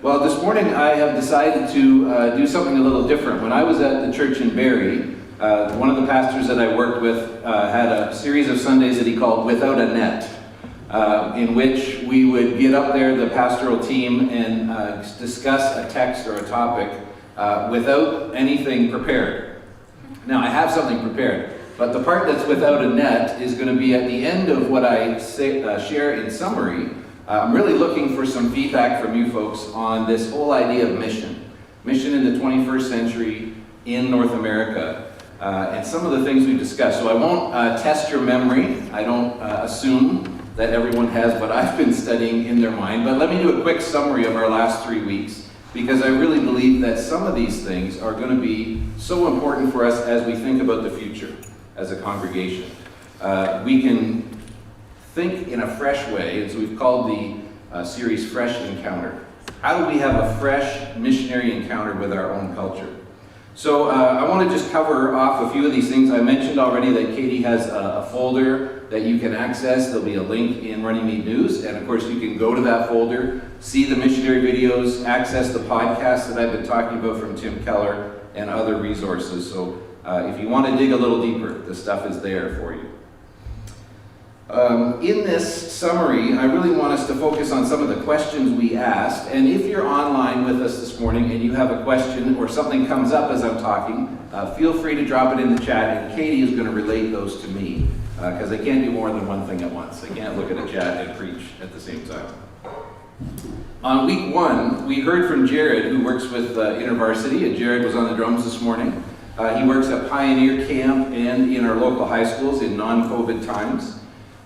Well, this morning I have decided to do something a little different. When I was at the church in Barrie, one of the pastors that I worked with had a series of Sundays that he called Without a Net, in which we would get up there, the pastoral team, and discuss a text or a topic without anything prepared. Now, I have something prepared, but the part that's without a net is going to be at the end of what I share in summary. I'm really looking for some feedback from you folks on this whole idea of mission in the 21st century in North America, and some of the things we've discussed. So I won't test your memory. I don't assume that everyone has what I've been studying in their mind, but let me do a quick summary of our last 3 weeks, because I really believe that some of these things are going to be so important for us as we think about the future as a congregation. We can think in a fresh way, as we've called the series Fresh Encounter. How do we have a fresh missionary encounter with our own culture? So I want to just cover off a few of these things. I mentioned already that Katie has a folder that you can access. There'll be a link in Running Meat News, and of course you can go to that folder, see the missionary videos, access the podcasts that I've been talking about from Tim Keller, and other resources. So if you want to dig a little deeper, the stuff is there for you. In this summary, I really want us to focus on some of the questions we asked. And if you're online with us this morning and you have a question or something comes up as I'm talking, feel free to drop it in the chat, and Katie is going to relate those to me, because I can't do more than one thing at once. I can't look at a chat and preach at the same time. On week 1, we heard from Jared, who works with InterVarsity, and Jared was on the drums this morning. He works at Pioneer Camp and in our local high schools in non-COVID times.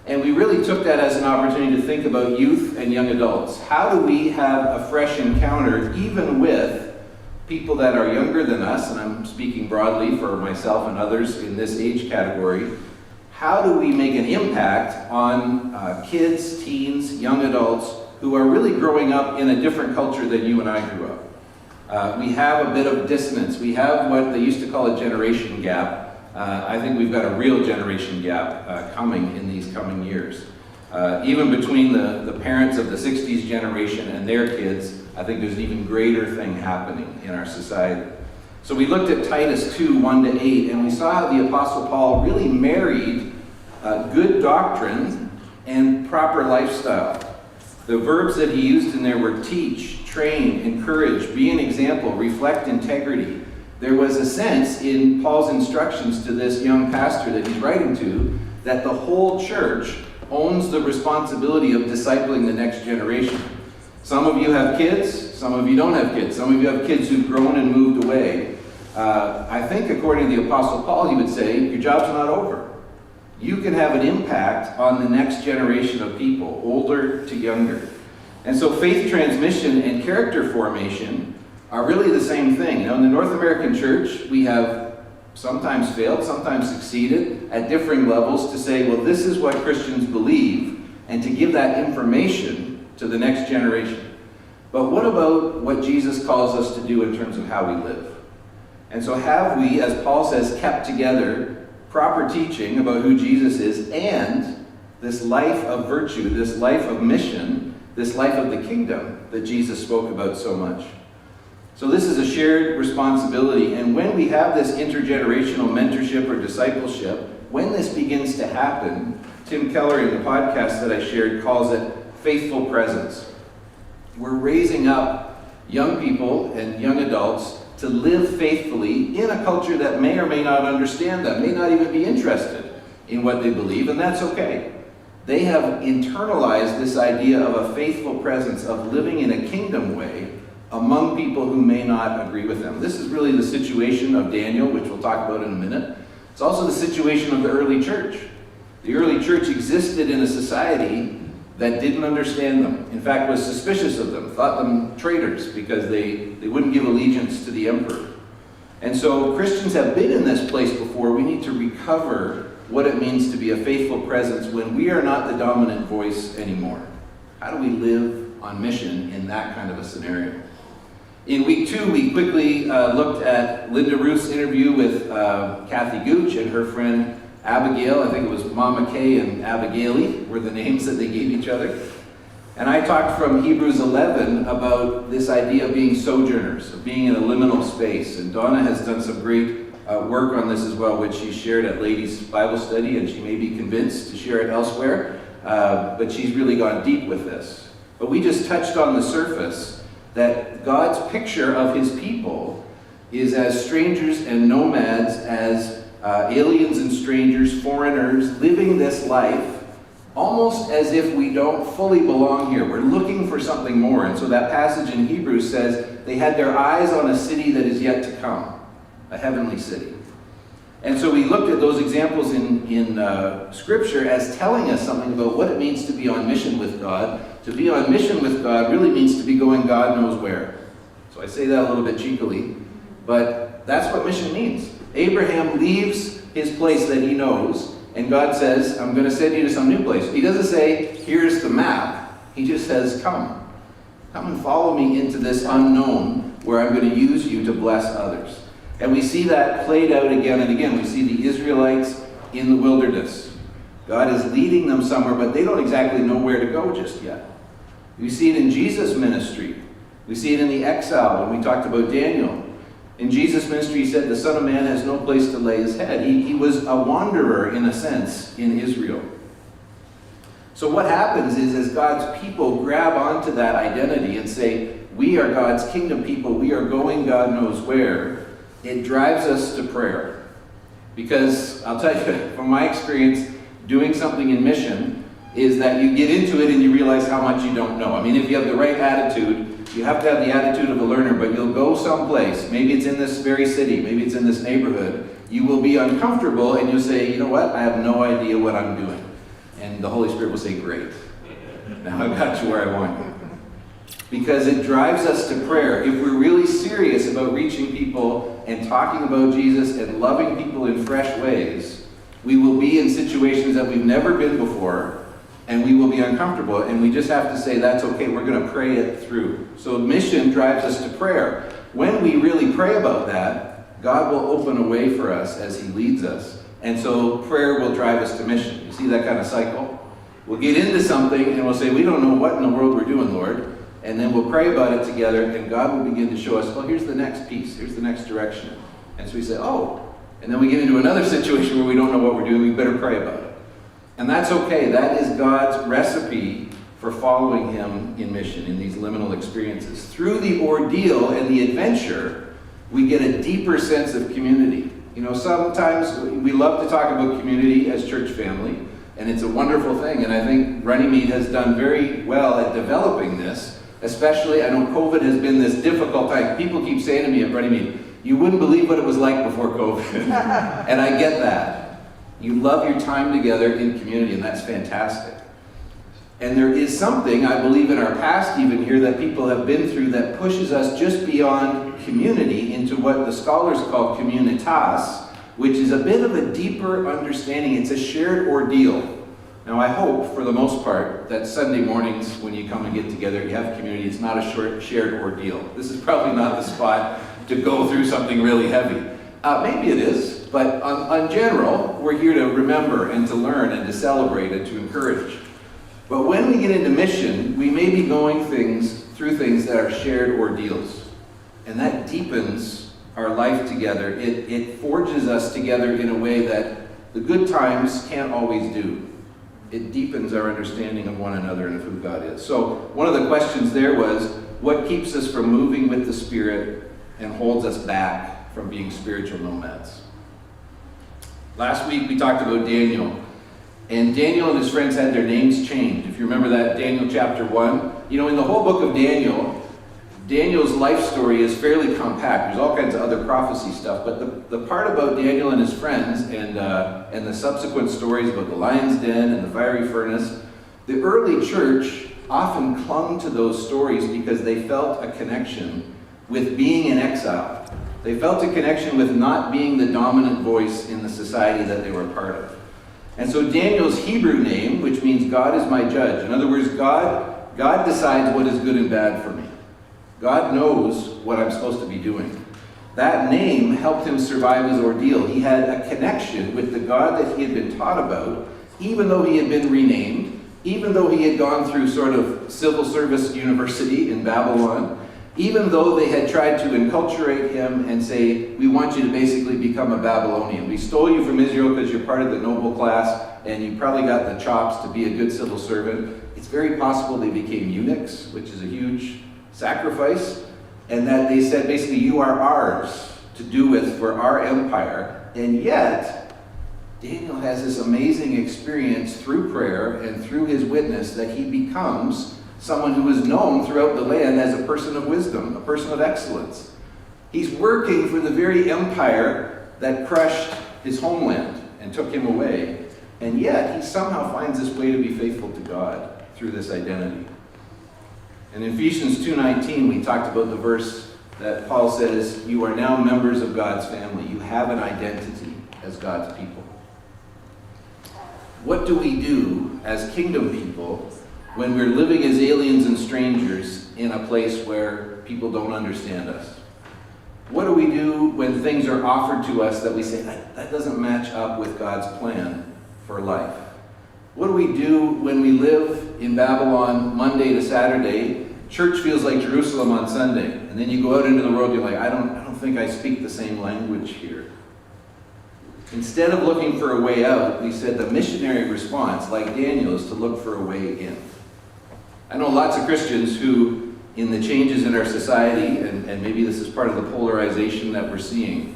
And we really took that as an opportunity to think about youth and young adults. How do we have a fresh encounter even with people that are younger than us, and I'm speaking broadly for myself and others in this age category. How do we make an impact on kids, teens, young adults who are really growing up in a different culture than you and I grew up? We have a bit of dissonance. We have what they used to call a generation gap. I think we've got a real generation gap coming in these coming years. Even between the parents of the 60s generation and their kids, I think there's an even greater thing happening in our society. So we looked at Titus 2, 1-8, and we saw how the Apostle Paul really married good doctrine and proper lifestyle. The verbs that he used in there were teach, train, encourage, be an example, reflect integrity. There was a sense in Paul's instructions to this young pastor that he's writing to that the whole church owns the responsibility of discipling the next generation. Some of you have kids, some of you don't have kids, some of you have kids who've grown and moved away. I think according to the Apostle Paul, he would say, your job's not over. You can have an impact on the next generation of people, older to younger. And so faith transmission and character formation are really the same thing. You know, in the North American church, we have sometimes failed, sometimes succeeded at differing levels to say, well, this is what Christians believe, and to give that information to the next generation. But what about what Jesus calls us to do in terms of how we live? And so have we, as Paul says, kept together proper teaching about who Jesus is and this life of virtue, this life of mission, this life of the kingdom that Jesus spoke about so much? So this is a shared responsibility, and when we have this intergenerational mentorship or discipleship, when this begins to happen, Tim Keller in the podcast that I shared calls it faithful presence. We're raising up young people and young adults to live faithfully in a culture that may or may not understand them, may not even be interested in what they believe, and that's okay. They have internalized this idea of a faithful presence, of living in a kingdom way among people who may not agree with them. This is really the situation of Daniel, which we'll talk about in a minute. It's also the situation of the early church. The early church existed in a society that didn't understand them. In fact, was suspicious of them, thought them traitors because they wouldn't give allegiance to the emperor. And so Christians have been in this place before. We need to recover what it means to be a faithful presence when we are not the dominant voice anymore. How do we live on mission in that kind of a scenario? In week 2, we quickly looked at Linda Ruth's interview with Kathy Gooch and her friend Abigail. I think it was Mama Kay and Abigail were the names that they gave each other. And I talked from Hebrews 11 about this idea of being sojourners, of being in a liminal space. And Donna has done some great work on this as well, which she shared at Ladies' Bible Study, and she may be convinced to share it elsewhere. But she's really gone deep with this. But we just touched on the surface that God's picture of his people is as strangers and nomads, as aliens and strangers, foreigners, living this life almost as if we don't fully belong here. We're looking for something more. And so that passage in Hebrews says they had their eyes on a city that is yet to come, a heavenly city. And so we looked at those examples in Scripture as telling us something about what it means to be on mission with God. To be on mission with God really means to be going God knows where. So I say that a little bit cheekily, but that's what mission means. Abraham leaves his place that he knows, and God says, I'm going to send you to some new place. He doesn't say, here's the map. He just says, come. Come and follow me into this unknown where I'm going to use you to bless others. And we see that played out again and again. We see the Israelites in the wilderness. God is leading them somewhere, but they don't exactly know where to go just yet. We see it in Jesus' ministry. We see it in the exile when we talked about Daniel. In Jesus' ministry, he said, the Son of Man has no place to lay his head. He was a wanderer, in a sense, in Israel. So what happens is, as God's people grab onto that identity and say, we are God's kingdom people, we are going God knows where, it drives us to prayer. Because, I'll tell you, from my experience, doing something in mission is that you get into it and you realize how much you don't know. I mean, if you have the right attitude, you have to have the attitude of a learner, but you'll go someplace, maybe it's in this very city, maybe it's in this neighborhood, you will be uncomfortable and you'll say, you know what, I have no idea what I'm doing. And the Holy Spirit will say, great, now I've got you where I want you. Because it drives us to prayer. If we're really serious about reaching people and talking about Jesus and loving people in fresh ways, we will be in situations that we've never been before, and we will be uncomfortable, and we just have to say, that's okay, we're going to pray it through. So mission drives us to prayer. When we really pray about that, God will open a way for us as he leads us. And so prayer will drive us to mission. You see that kind of cycle? We'll get into something, and we'll say, we don't know what in the world we're doing, Lord. And then we'll pray about it together, and God will begin to show us, well, here's the next piece, here's the next direction. And so we say, oh. And then we get into another situation where we don't know what we're doing, we better pray about it. And that's okay. That is God's recipe for following him in mission, in these liminal experiences. Through the ordeal and the adventure, we get a deeper sense of community. You know, sometimes we love to talk about community as church family, and it's a wonderful thing. And I think Runnymede has done very well at developing this, especially, I know COVID has been this difficult time. People keep saying to me at Runnymede, you wouldn't believe what it was like before COVID. And I get that. You love your time together in community, and that's fantastic. And there is something, I believe, in our past even here that people have been through that pushes us just beyond community into what the scholars call communitas, which is a bit of a deeper understanding. It's a shared ordeal. Now, I hope, for the most part, that Sunday mornings when you come and get together, you have community, it's not a shared ordeal. This is probably not the spot to go through something really heavy. Maybe it is, but on general, we're here to remember and to learn and to celebrate and to encourage. But when we get into mission, we may be going through things that are shared ordeals. And that deepens our life together. It forges us together in a way that the good times can't always do. It deepens our understanding of one another and of who God is. So one of the questions there was, what keeps us from moving with the Spirit and holds us back from being spiritual nomads? Last week we talked about Daniel. And Daniel and his friends had their names changed. If you remember that, Daniel chapter 1. You know, in the whole book of Daniel, Daniel's life story is fairly compact. There's all kinds of other prophecy stuff. But the part about Daniel and his friends and the subsequent stories about the lion's den and the fiery furnace, the early church often clung to those stories because they felt a connection with being in exile. They felt a connection with not being the dominant voice in the society that they were a part of. And so Daniel's Hebrew name, which means God is my judge. In other words, God decides what is good and bad for me. God knows what I'm supposed to be doing. That name helped him survive his ordeal. He had a connection with the God that he had been taught about, even though he had been renamed, even though he had gone through sort of civil service university in Babylon, even though they had tried to enculturate him and say, we want you to basically become a Babylonian. We stole you from Israel because you're part of the noble class, and you probably got the chops to be a good civil servant. It's very possible they became eunuchs, which is a huge sacrifice, and that they said, basically, you are ours to do with for our empire. And yet, Daniel has this amazing experience through prayer and through his witness that he becomes someone who is known throughout the land as a person of wisdom, a person of excellence. He's working for the very empire that crushed his homeland and took him away. And yet, he somehow finds this way to be faithful to God through this identity. And in Ephesians 2:19, we talked about the verse that Paul says, you are now members of God's family. You have an identity as God's people. What do we do as kingdom people when we're living as aliens and strangers in a place where people don't understand us? What do we do when things are offered to us that we say, that doesn't match up with God's plan for life? What do we do when we live in Babylon Monday to Saturday? Church feels like Jerusalem on Sunday. And then you go out into the world, you're like, I don't think I speak the same language here. Instead of looking for a way out, we said the missionary response, like Daniel, is to look for a way in. I know lots of Christians who, in the changes in our society, and maybe this is part of the polarization that we're seeing,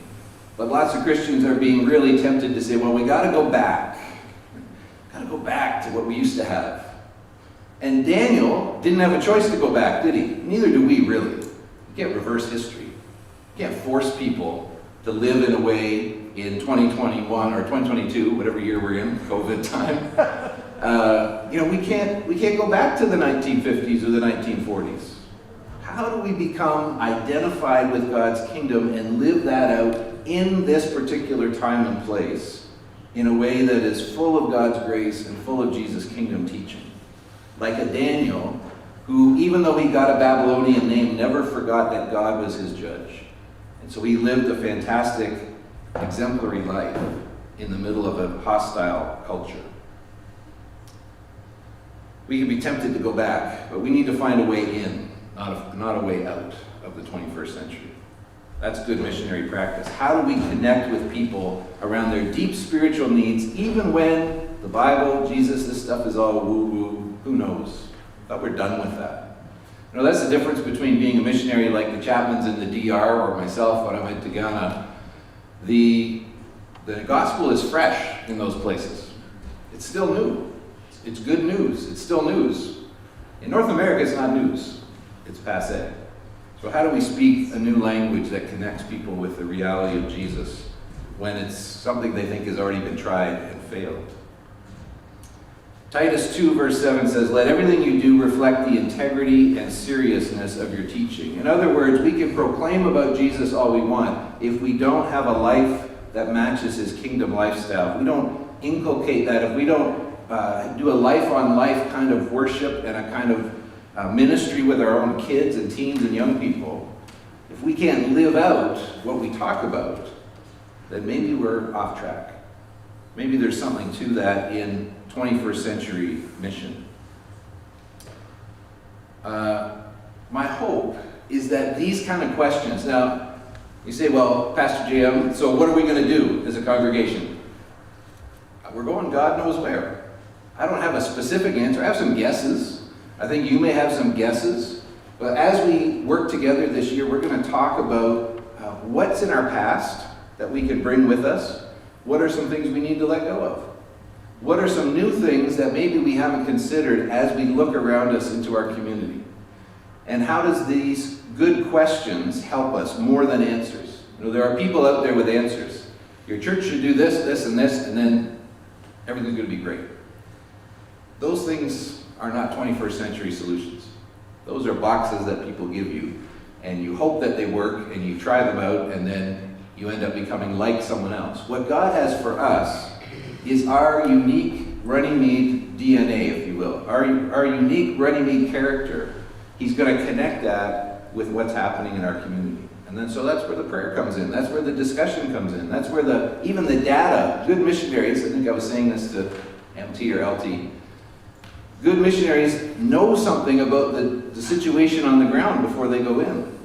but lots of Christians are being really tempted to say, well, we got to go back. Got to go back to what we used to have. And Daniel didn't have a choice to go back, did he? Neither do we, really. You can't reverse history. You can't force people to live in a way in 2021 or 2022, whatever year we're in, COVID time. We can't go back to the 1950s or the 1940s. How do we become identified with God's kingdom and live that out in this particular time and place in a way that is full of God's grace and full of Jesus' kingdom teaching? Like a Daniel, who, even though he got a Babylonian name, never forgot that God was his judge. And so he lived a fantastic, exemplary life in the middle of a hostile culture. We can be tempted to go back, but we need to find a way in, not a way out of the 21st century. That's good missionary practice. How do we connect with people around their deep spiritual needs, even when the Bible, Jesus, this stuff is all woo-woo? Who knows? I thought we're done with that. That's the difference between being a missionary like the Chapmans in the DR or myself when I went to Ghana. The gospel is fresh in those places. It's still new. It's good news. It's still news. In North America, it's not news. It's passé. So how do we speak a new language that connects people with the reality of Jesus when it's something they think has already been tried and failed? Titus 2 verse 7 says, let everything you do reflect the integrity and seriousness of your teaching. In other words, we can proclaim about Jesus all we want. If we don't have a life that matches his kingdom lifestyle, if we don't inculcate that, if we don't do a life-on-life kind of worship and a kind of ministry with our own kids and teens and young people, if we can't live out what we talk about, then maybe we're off track. Maybe there's something to that in 21st century mission. My hope is that these kind of questions, now you say, well, Pastor JM, so what are we going to do as a congregation? We're going God knows where. I don't have a specific answer. I have some guesses. I think you may have some guesses. But as we work together this year, we're going to talk about what's in our past that we can bring with us. What are some things we need to let go of? What are some new things that maybe we haven't considered as we look around us into our community? And how does these good questions help us more than answers? There are people out there with answers. Your church should do this, this, and this, and then everything's going to be great. Those things are not 21st century solutions. Those are boxes that people give you, and you hope that they work, and you try them out, and then you end up becoming like someone else. What God has for us is our unique Runnymede DNA, if you will, our unique Runnymede character. He's going to connect that with what's happening in our community. And then so that's where the prayer comes in. That's where the discussion comes in. That's where even the data, good missionaries, I think I was saying this to MT or LT, Good missionaries know something about the situation on the ground before they go in.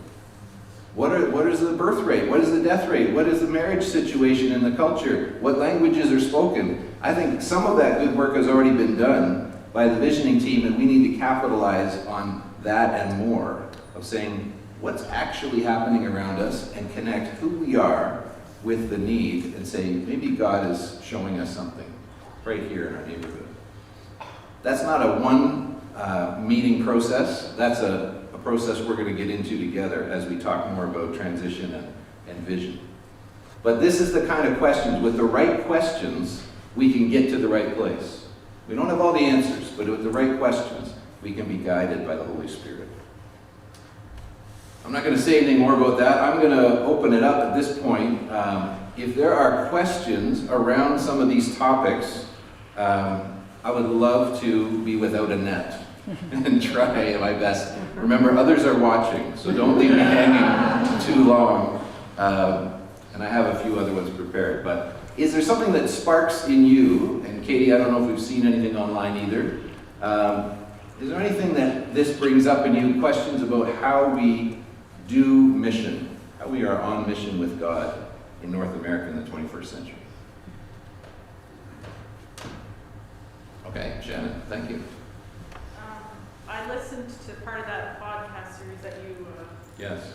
What is the birth rate? What is the death rate? What is the marriage situation in the culture? What languages are spoken? I think some of that good work has already been done by the visioning team, and we need to capitalize on that and more, of saying what's actually happening around us and connect who we are with the need and say, maybe God is showing us something right here in our neighborhood. That's not a one meeting process. That's a process we're going to get into together as we talk more about transition and vision. But this is the kind of questions, with the right questions, we can get to the right place. We don't have all the answers, but with the right questions, we can be guided by the Holy Spirit. I'm not going to say anything more about that. I'm going to open it up at this point. If there are questions around some of these topics, I would love to be without a net and try my best. Remember, others are watching, so don't leave me hanging too long. And I have a few other ones prepared. But is there something that sparks in you? And Katie, I don't know if we've seen anything online either. Is there anything that this brings up in you? Questions about how we do mission, how we are on mission with God in North America in the 21st century? Okay, Shannon, thank you. I listened to part of that podcast series that you... Yes.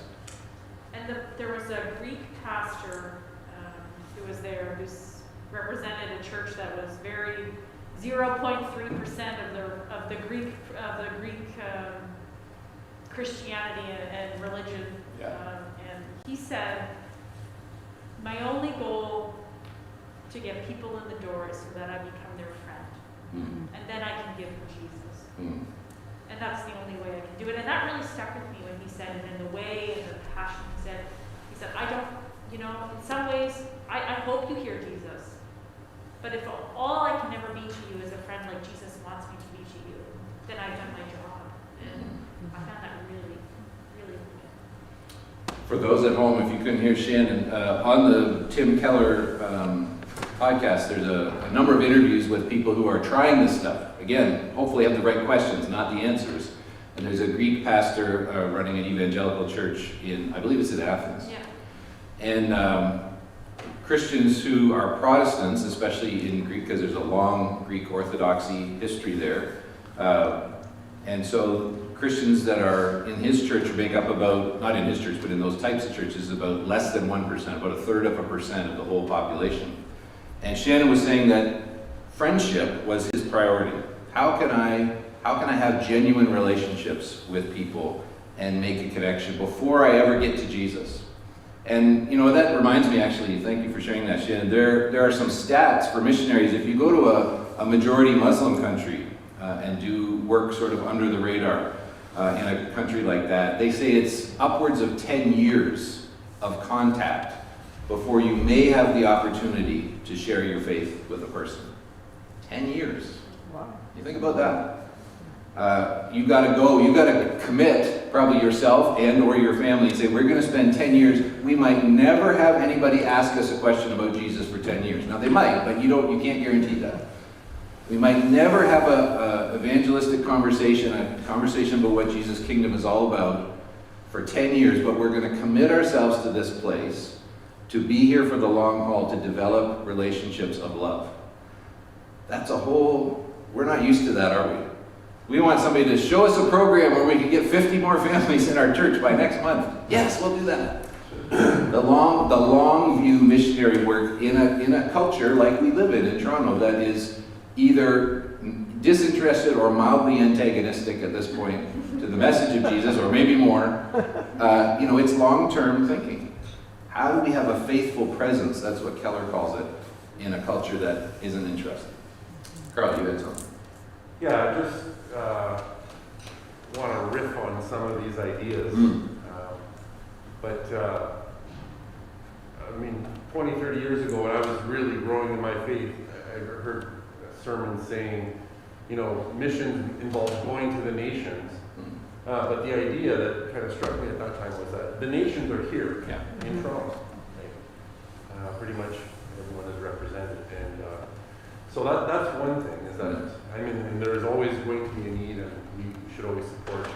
And there was a Greek pastor who was there who represented a church that was very 0.3% of the Greek Christianity and religion. Yeah. And he said, my only goal to get people in the door is so that I become their friend. Mm-hmm. And then I can give them Jesus. Mm-hmm. And that's the only way I can do it. And that really stuck with me when he said it, and the way and the passion he said, I don't, in some ways, I hope you hear Jesus. But if all I can ever be to you is a friend like Jesus wants me to be to you, then I've done my job. And I found that really, really good. For those at home, if you couldn't hear Shannon, on the Tim Keller podcast, there's a number of interviews with people who are trying this stuff. Again, hopefully have the right questions, not the answers. And there's a Greek pastor running an evangelical church in, I believe it's in Athens. Yeah. And Christians who are Protestants, especially in Greek, because there's a long Greek Orthodoxy history there. And so Christians that are in his church make up about, not in his church, but in those types of churches, about less than 1%, about 1/3% of the whole population. And Shannon was saying that friendship was his priority. How can I have genuine relationships with people and make a connection before I ever get to Jesus? And that reminds me, actually, thank you for sharing that, Shannon. There are some stats for missionaries. If you go to a majority Muslim country and do work sort of under the radar in a country like that, they say it's upwards of 10 years of contact before you may have the opportunity to share your faith with a person. 10 years. Wow. You think about that. You got to go. You got to commit, probably yourself and or your family, and say, we're going to spend 10 years. We might never have anybody ask us a question about Jesus for 10 years. Now, they might, but you can't guarantee that. We might never have a evangelistic conversation, a conversation about what Jesus' kingdom is all about for 10 years, but we're going to commit ourselves to this place to be here for the long haul, to develop relationships of love. That's we're not used to that, are we? We want somebody to show us a program where we can get 50 more families in our church by next month. Yes, we'll do that. The long view missionary work in a culture like we live in Toronto that is either disinterested or mildly antagonistic at this point to the message of Jesus, or maybe more. It's long-term thinking. How do we have a faithful presence? That's what Keller calls it, in a culture that isn't interested. Carl, you had something. Yeah, I just want to riff on some of these ideas. 20, 30 years ago, when I was really growing in my faith, I heard a sermon saying, mission involves going to the nations. But the idea that kind of struck me at that time was that the nations are here in Toronto. Pretty much everyone is represented. And so that's one thing, is that I mean, and there is always going to be a need, and we should always support,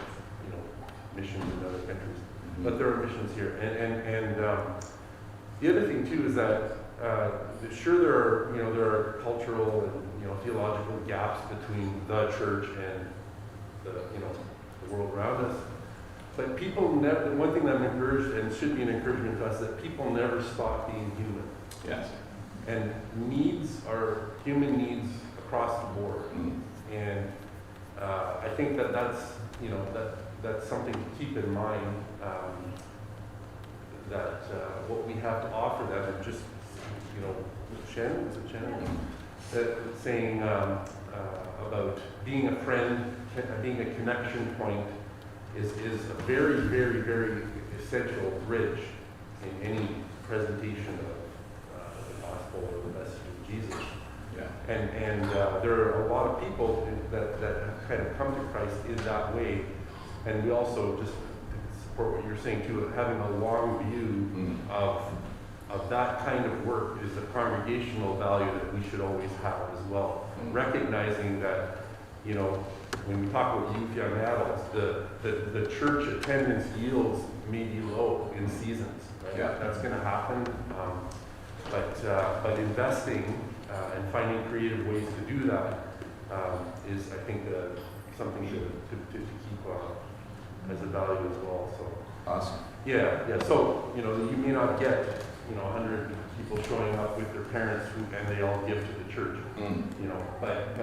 missions in other countries. But there are missions here, and the other thing too is that sure there are cultural and theological gaps between the church and the world around us. But people never. One thing that I'm encouraged, and should be an encouragement to us, that people never stop being human. Yes. And needs are human needs across the board. And I think that's something to keep in mind. That what we have to offer them, and just Shannon, was it Shannon? Saying about being a friend, being a connection point, is a very, very, very essential bridge in any presentation of the gospel or the message of Jesus. Yeah. And there are a lot of people that have kind of come to Christ in that way, and we also just support what you're saying too, of having a long view of that kind of work is a congregational value that we should always have as well. Recognizing that, when we talk about youth, young adults, the church attendance yields may be low in seasons. Right? Yeah. That's going to happen. But investing and finding creative ways to do that is, I think, something to keep as a value as well. So Awesome. yeah. So you may not get 100 people showing up with their parents and they all give to the church. But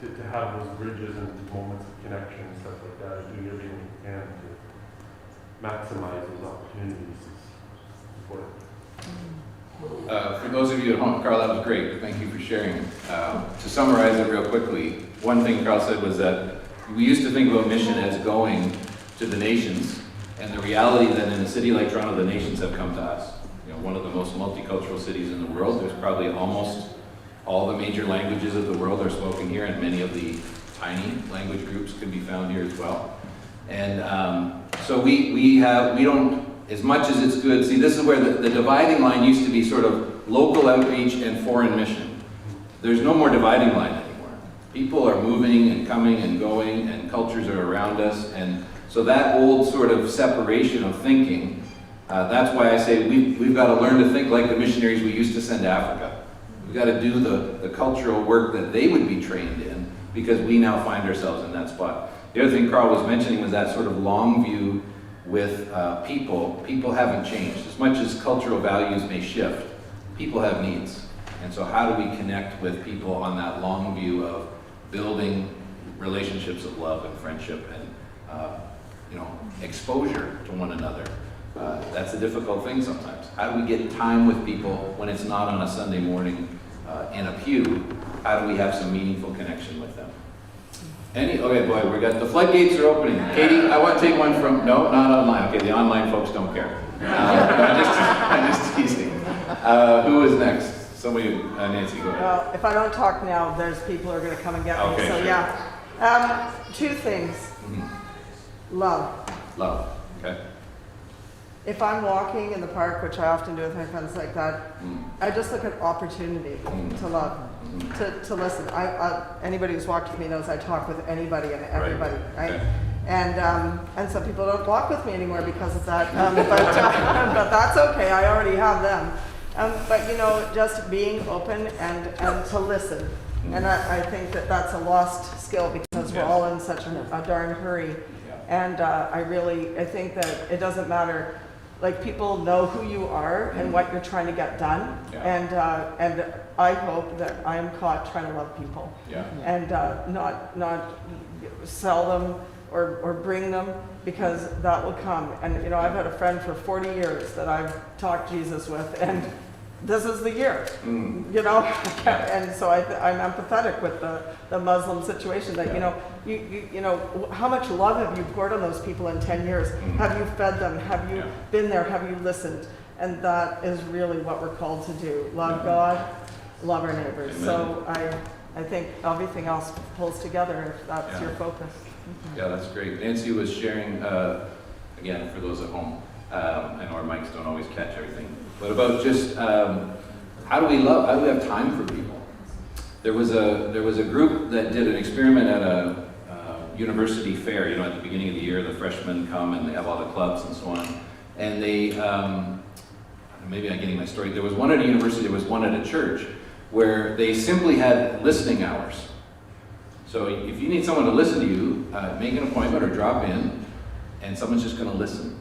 to have those bridges and moments of connection and stuff like that, and doing everything we can to maximize those opportunities is important. For those of you at home, Carl, that was great. Thank you for sharing. To summarize it real quickly, one thing Carl said was that we used to think about mission as going to the nations, and the reality that in a city like Toronto, the nations have come to us. One of the most multicultural cities in the world. There's probably almost all the major languages of the world are spoken here, and many of the tiny language groups can be found here as well. And so we don't, as much as it's good, see, this is where the dividing line used to be sort of local outreach and foreign mission. There's no more dividing line anymore. People are moving and coming and going, and cultures are around us, and so that old sort of separation of thinking, that's why I say we've got to learn to think like the missionaries we used to send to Africa. We've got to do the cultural work that they would be trained in, because we now find ourselves in that spot. The other thing Carl was mentioning was that sort of long view with people. People haven't changed. As much as cultural values may shift, people have needs. And so how do we connect with people on that long view of building relationships of love and friendship and exposure to one another? That's a difficult thing sometimes. How do we get time with people when it's not on a Sunday morning in a pew? How do we have some meaningful connection with them? Okay, boy, we got the floodgates are opening. Katie, I want to take one from, no, not online. Okay, the online folks don't care. I'm just teasing. Who is next? Somebody, Nancy, go ahead. Well, if I don't talk now, there's people who are going to come and get me. Okay, So sure. yeah, two things. Love. Love, okay. If I'm walking in the park, which I often do with my friends like that, I just look at opportunity to love, to listen. Anybody who's walked with me knows I talk with anybody and everybody, right? Okay. And some people don't walk with me anymore because of that, but that's okay. I already have them. But just being open and to listen. And I think that's a lost skill because we're all in such a darn hurry. And I think that it doesn't matter. Like, people know who you are and what you're trying to get done. Yeah. And I hope that I am caught trying to love people. Yeah. And not sell them or bring them, because that will come. And I've had a friend for 40 years that I've talked Jesus with, and this is the year, and so I'm empathetic with the Muslim situation that, how much love have you poured on those people in 10 years? Have you fed them? Have you been there? Have you listened? And that is really what we're called to do. Love God, love our neighbors. Amen. So I think everything else pulls together if that's your focus. Yeah, that's great. Nancy was sharing, again, for those at home, I know our mics don't always catch everything, but about just how do we love, how do we have time for people? There was a group that did an experiment at a university fair. You know, at the beginning of the year, the freshmen come and they have all the clubs and so on. And they, maybe I'm getting my story. There was one at a university, there was one at a church, where they simply had listening hours. So if you need someone to listen to you, make an appointment or drop in, and someone's just going to listen.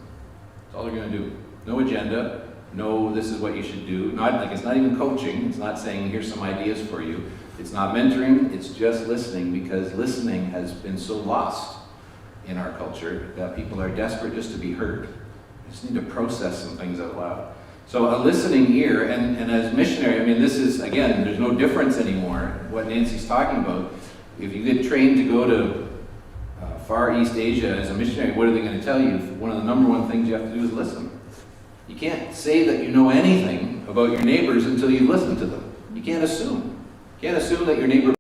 That's all they're going to do. No agenda. No, this is what you should do. Not like it's not even coaching. It's not saying here's some ideas for you. It's not mentoring. It's just listening, because listening has been so lost in our culture that people are desperate just to be heard. They just need to process some things out loud. So a listening ear, and as missionary, I mean, this is, again, there's no difference anymore. What Nancy's talking about, if you get trained to go to Far East Asia as a missionary, what are they going to tell you? One of the number one things you have to do is listen. You can't say that you know anything about your neighbors until you listen to them. You can't assume. You can't assume that your neighbor...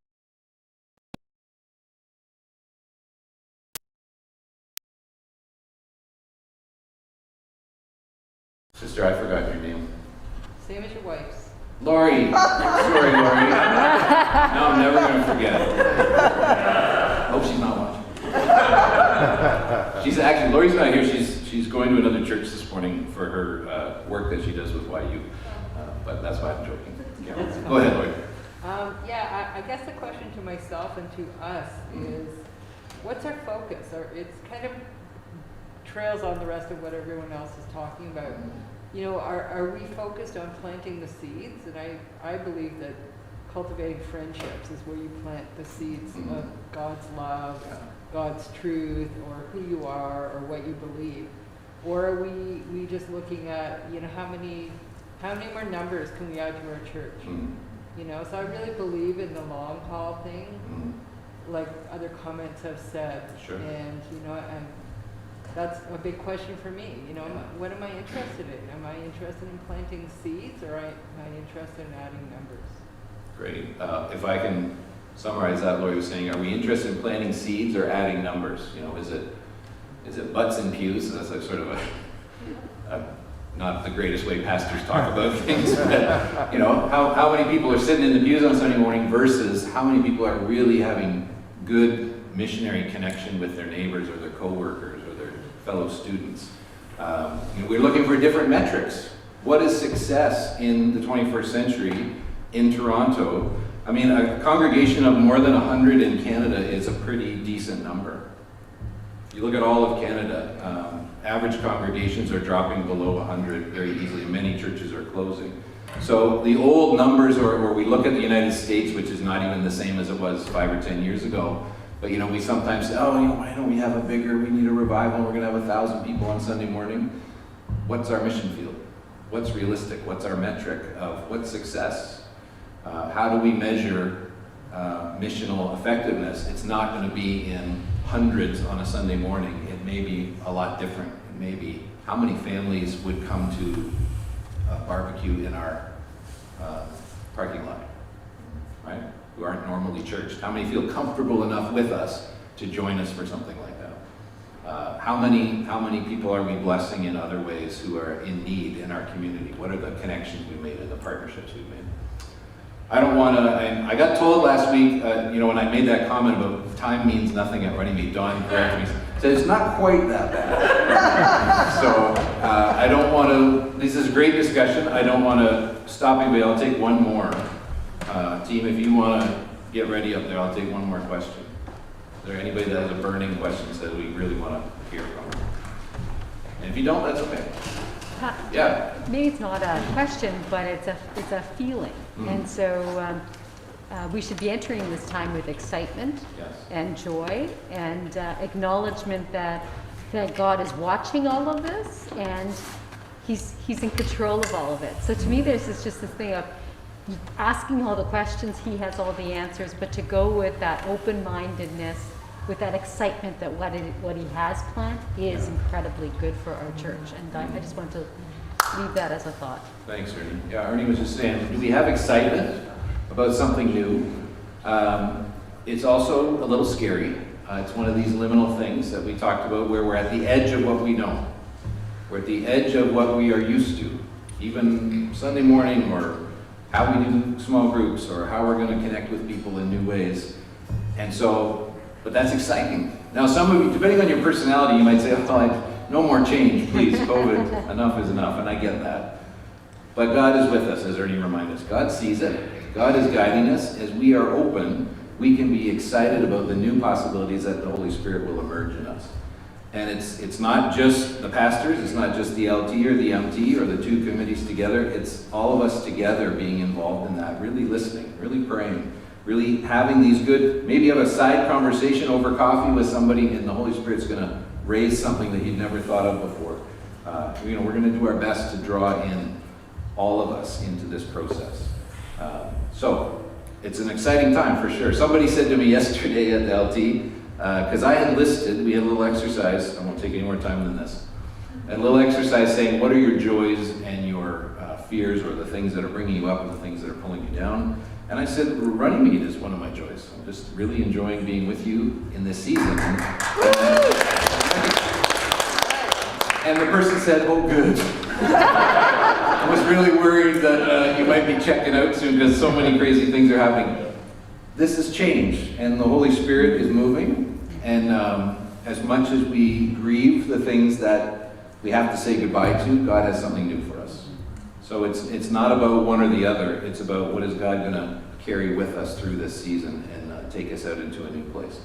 Sister, I forgot your name. Same as your wife's. Lori. Sorry, Lori. Now I'm never going to forget. Hope she's not watching. She's actually, Lori's not here. She's going to another church this morning for her work that she does with YU. But that's why I'm joking. Yeah. Go ahead, Lori. I guess the question to myself and to us is, what's our focus? Or it's kind of trails on the rest of what everyone else is talking about. You know, are we focused on planting the seeds? And I believe that cultivating friendships is where you plant the seeds of God's love, God's truth, or who you are, or what you believe. Or are we just looking at, you know, how many more numbers can we add to our church? You know, so I really believe in the long haul thing, like other comments have said. Sure. And, you know, and that's a big question for me. You know, what am I interested in? Am I interested in planting seeds, or am I interested in adding numbers? Great. If I can summarize that, Lori was saying, are we interested in planting seeds or adding numbers? You know, is it butts and pews? That's like sort of a not the greatest way pastors talk about things, but you know, how many people are sitting in the pews on Sunday morning versus how many people are really having good missionary connection with their neighbors or their co-workers or their fellow students. You know, we're looking for different metrics. What is success in the 21st century in Toronto? I mean, a congregation of more than 100 in Canada is a pretty decent number. If you look at all of Canada, average congregations are dropping below 100 very easily. Many churches are closing. So the old numbers, or we look at the United States, which is not even the same as it was 5 or 10 years ago, but you know, we sometimes say, oh, you know, why don't we have we need a revival, we're going to have 1,000 people on Sunday morning. What's our mission field? What's realistic? What's our metric of what's success? How do we measure missional effectiveness? It's not going to be in hundreds on a Sunday morning. It may be a lot different. It may be how many families would come to a barbecue in our parking lot, right? Who aren't normally churched. How many feel comfortable enough with us to join us for something like that? How many people are we blessing in other ways who are in need in our community? What are the connections we made and the partnerships we've made? I don't want to, I got told last week, you know, when I made that comment about time means nothing at Running Meet, Dawn corrected me, said it's not quite that bad. So I don't want to, this is a great discussion. I don't want to stop anybody. I'll take one more. Team, if you want to get ready up there, I'll take one more question. Is there anybody that has a burning question that we really want to hear from? And if you don't, that's okay. Yeah. Maybe it's not a question, but it's a feeling. And so we should be entering this time with excitement and joy and acknowledgement that God is watching all of this and He's in control of all of it. So to me, there's just this thing of asking all the questions, He has all the answers, but to go with that open-mindedness, with that excitement that what He has planned is incredibly good for our church. And I just want to leave that as a thought. Thanks, Ernie. Yeah, Ernie was just saying, do we have excitement about something new? It's also a little scary. It's one of these liminal things that we talked about where we're at the edge of what we know. We're at the edge of what we are used to. Even Sunday morning or how we do small groups or how we're going to connect with people in new ways. And so, but that's exciting. Now, some of you, depending on your personality, you might say, oh, no more change, please, COVID, enough is enough, and I get that. But God is with us, as Ernie reminded us. God sees it. God is guiding us. As we are open, we can be excited about the new possibilities that the Holy Spirit will emerge in us. And it's not just the pastors, it's not just the LT or the MT or the two committees together, it's all of us together being involved in that, really listening, really praying, really having these good, maybe have a side conversation over coffee with somebody and the Holy Spirit's going to raise something that you've never thought of before. We're going to do our best to draw in all of us into this process. So it's an exciting time for sure. Somebody said to me yesterday at the LT, because I had listed, we had a little exercise, I won't take any more time than this, a little exercise saying what are your joys and your fears or the things that are bringing you up and the things that are pulling you down. And I said, running meet is one of my joys. I'm just really enjoying being with you in this season. And the person said, oh good. I was really worried that you might be checking out soon because so many crazy things are happening. This is change, and the Holy Spirit is moving. And as much as we grieve the things that we have to say goodbye to, God has something new for us. So it's not about one or the other. It's about what is God going to carry with us through this season and take us out into a new place.